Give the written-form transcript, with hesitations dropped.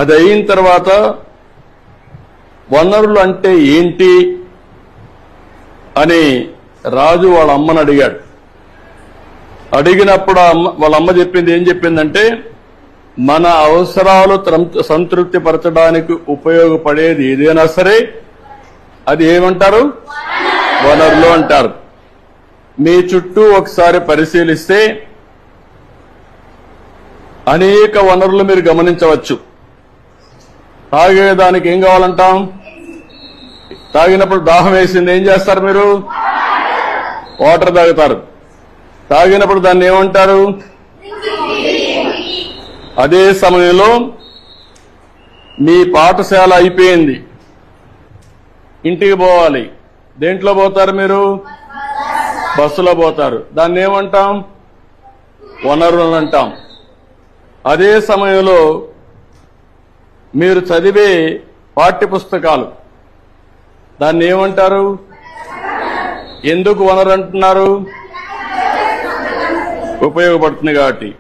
అది అయిన తర్వాత వనరులు అంటే ఏంటి అని రాజు వాళ్ళ అమ్మని అడిగాడు. అడిగినప్పుడు వాళ్ళ అమ్మ చెప్పింది ఏం చెప్పిందంటే, మన అవసరాలు సంతృప్తి పరచడానికి ఉపయోగపడేది ఏదైనా సరే అది ఏమంటారు? వనరులు అంటారు. మీ చుట్టూ ఒకసారి పరిశీలిస్తే అనేక వనరులు మీరు గమనించవచ్చు. తాగేదానికి ఏం కావాలంటాం? తాగినప్పుడు దాహం వేసింది ఏం చేస్తారు? మీరు వాటర్ తాగుతారు. తాగినప్పుడు దాన్ని ఏమంటారు? అదే సమయంలో మీ పాఠశాల అయిపోయింది, ఇంటికి పోవాలి. దేంట్లో పోతారు మీరు? బస్సులో పోతారు. దాన్ని ఏమంటాం? వనరులు అంటాం. అదే సమయంలో మీరు చదివే పాఠ్యపుస్తకాలు, దాన్ని ఏమంటారు? ఎందుకు వనరు అంటున్నారు? ఉపయోగపడుతుంది కాబట్టి.